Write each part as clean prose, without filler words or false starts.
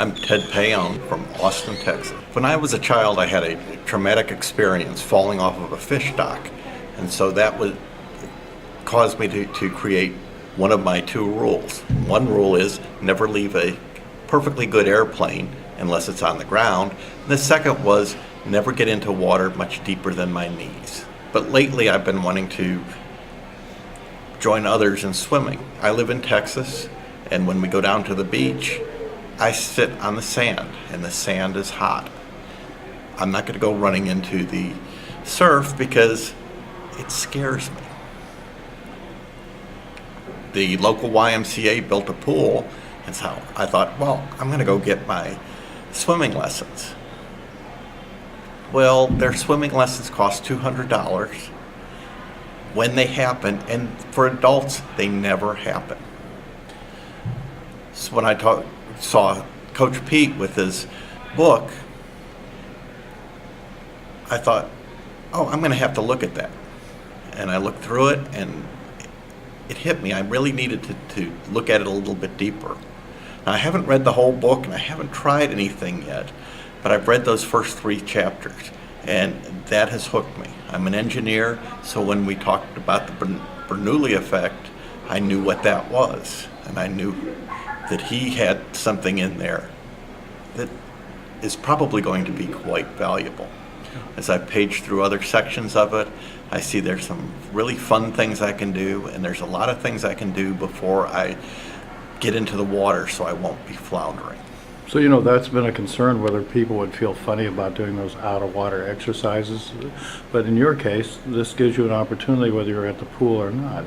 I'm Ted Paone from Austin, Texas. When I was a child, I had a traumatic experience falling off of a fish dock, and so that would caused me to create one of my two rules. One rule is never leave a perfectly good airplane unless it's on the ground. And the second was never get into water much deeper than my knees. But lately I've been wanting to join others in swimming. I live in Texas, and when we go down to the beach, I sit on the sand, and the sand is hot. I'm not going to go running into the surf because it scares me. The local YMCA built a pool, and so I thought, well, I'm going to go get my swimming lessons. Well, their swimming lessons cost $200 when they happen, and for adults, they never happen. So when I saw Coach Pete with his book, I thought, oh, I'm going to have to look at that. And I looked through it, and it hit me. I really needed to look at it a little bit deeper. Now, I haven't read the whole book, and I haven't tried anything yet, but I've read those first 3 chapters, and that has hooked me. I'm an engineer, so when we talked about the Bernoulli effect, I knew what that was, and I knew that he had something in there that is probably going to be quite valuable. As I page through other sections of it, I see there's some really fun things I can do, and there's a lot of things I can do before I get into the water so I won't be floundering. So, that's been a concern, whether people would feel funny about doing those out-of-water exercises. But in your case, this gives you an opportunity whether you're at the pool or not.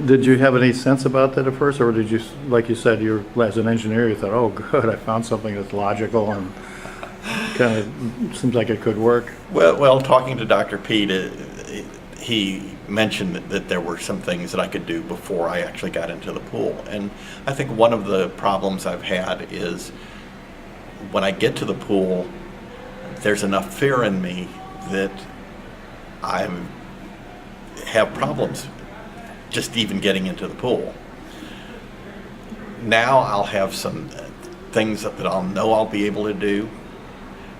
Did you have any sense about that at first, or did you, like you said, as an engineer, you thought, oh, good, I found something that's logical and kind of seems like it could work? Well, talking to Dr. Pete, he mentioned that there were some things that I could do before I actually got into the pool. And I think one of the problems I've had is when I get to the pool, there's enough fear in me that I have problems just even getting into the pool. Now I'll have some things that I'll know I'll be able to do,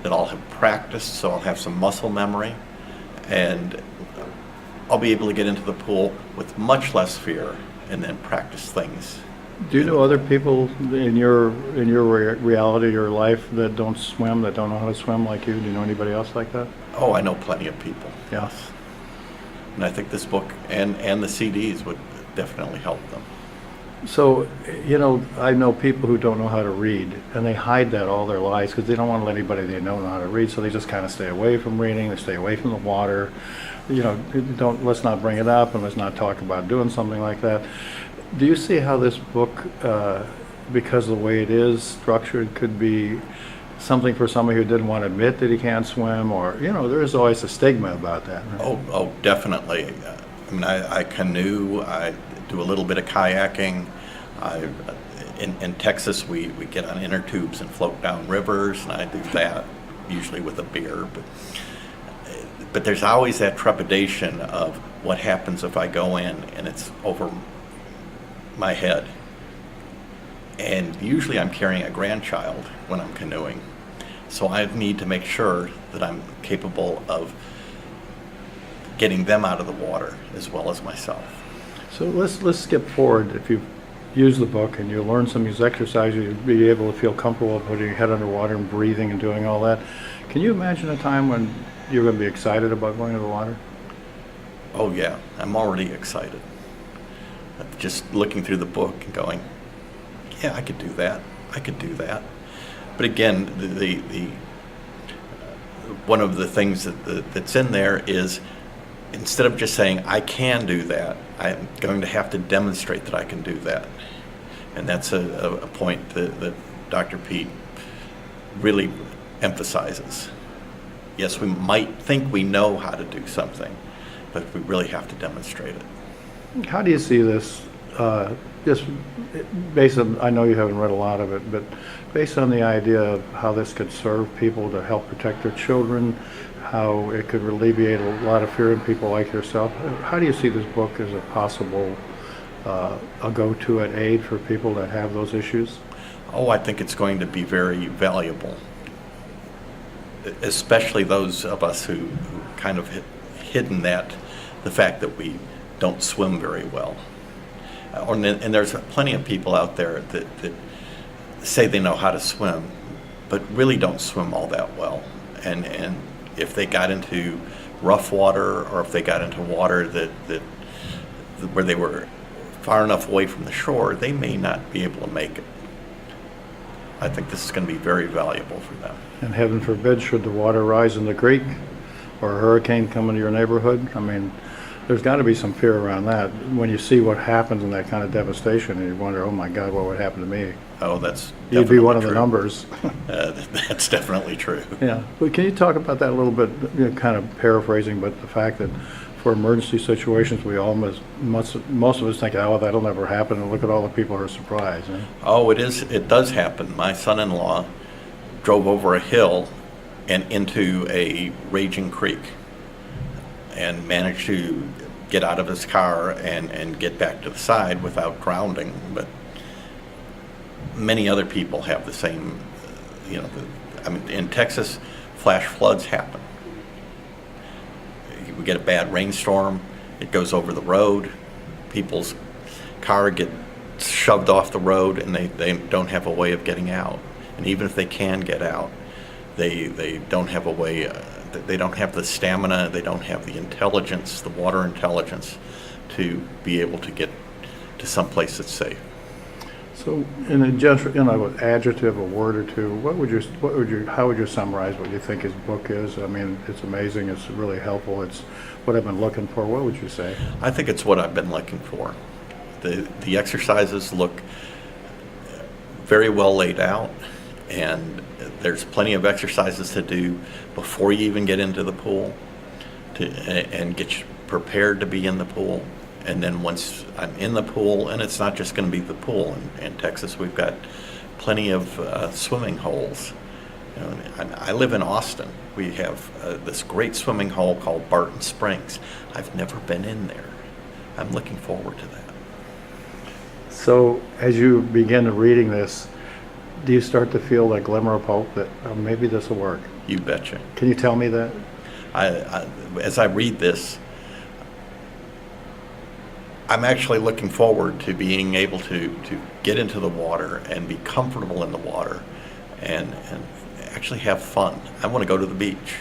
that I'll have practiced, so I'll have some muscle memory, and I'll be able to get into the pool with much less fear and then practice things. Do you know other people in your reality, your life, that don't swim, that don't know how to swim like you? Do you know anybody else like that? Oh, I know plenty of people. Yeah. Yes. And I think this book and the CDs would definitely help them. So, I know people who don't know how to read, and they hide that all their lives because they don't want to let anybody they know how to read, so they just kind of stay away from reading, they stay away from the water. Let's not bring it up, and let's not talk about doing something like that. Do you see how this book, because of the way it is structured, could be something for somebody who didn't want to admit that he can't swim, or, there is always a stigma about that, right? Oh, definitely. I mean, I canoe, I do a little bit of kayaking. In Texas, we get on inner tubes and float down rivers, and I do that, usually with a beer. But there's always that trepidation of what happens if I go in and it's over my head. And usually I'm carrying a grandchild when I'm canoeing. So I need to make sure that I'm capable of getting them out of the water as well as myself. So let's skip forward. If you use the book and you learn some of these exercises, you'll be able to feel comfortable putting your head underwater and breathing and doing all that. Can you imagine a time when you're going to be excited about going to the water? Oh yeah, I'm already excited. Just looking through the book and going, yeah, I could do that. I could do that. But again, the one of the things that's in there is, instead of just saying I can do that, I'm going to have to demonstrate that I can do that. And that's a point that Dr. Pete really emphasizes. Yes, we might think we know how to do something, but we really have to demonstrate it. How do you see this, just based on, I know you haven't read a lot of it, but based on the idea of how this could serve people to help protect their children, how it could alleviate a lot of fear in people like yourself, how do you see this book as a possible a go-to, an aid for people that have those issues? Oh, I think it's going to be very valuable, especially those of us who kind of hidden the fact that we don't swim very well. And there's plenty of people out there that say they know how to swim, but really don't swim all that well. And if they got into rough water, or if they got into water where they were far enough away from the shore, they may not be able to make it. I think this is going to be very valuable for them. And heaven forbid, should the water rise in the creek or a hurricane come into your neighborhood, I mean, there's got to be some fear around that. When you see what happens in that kind of devastation, and you wonder, oh my God, what would happen to me? Oh, that's You'd be one of true. the numbers. That's definitely true. Yeah. Well, can you talk about that a little bit, kind of paraphrasing, but the fact that for emergency situations, we almost, most of us think, oh, that'll never happen, and look at all the people who are surprised. Eh? Oh, it does happen. My son-in-law drove over a hill and into a raging creek and managed to get out of his car and get back to the side without drowning. But many other people have the same, in Texas, flash floods happen. We get a bad rainstorm, it goes over the road, people's car get shoved off the road, and they don't have a way of getting out. And even if they can get out, they don't have a way, they don't have the stamina, they don't have the intelligence, the water intelligence, to be able to get to someplace that's safe. So, in an adjective, a word or two, how would you summarize what you think his book is? I mean, it's amazing. It's really helpful. It's what I've been looking for. What would you say? I think it's what I've been looking for. The exercises look very well laid out, and there's plenty of exercises to do before you even get into the pool, and get you prepared to be in the pool. And then once I'm in the pool, and it's not just going to be the pool. In Texas, we've got plenty of swimming holes. I live in Austin. We have this great swimming hole called Barton Springs. I've never been in there. I'm looking forward to that. So, as you begin reading this, do you start to feel that glimmer of hope that maybe this will work? You betcha. Can you tell me that? As I read this, I'm actually looking forward to being able to get into the water and be comfortable in the water and actually have fun. I want to go to the beach.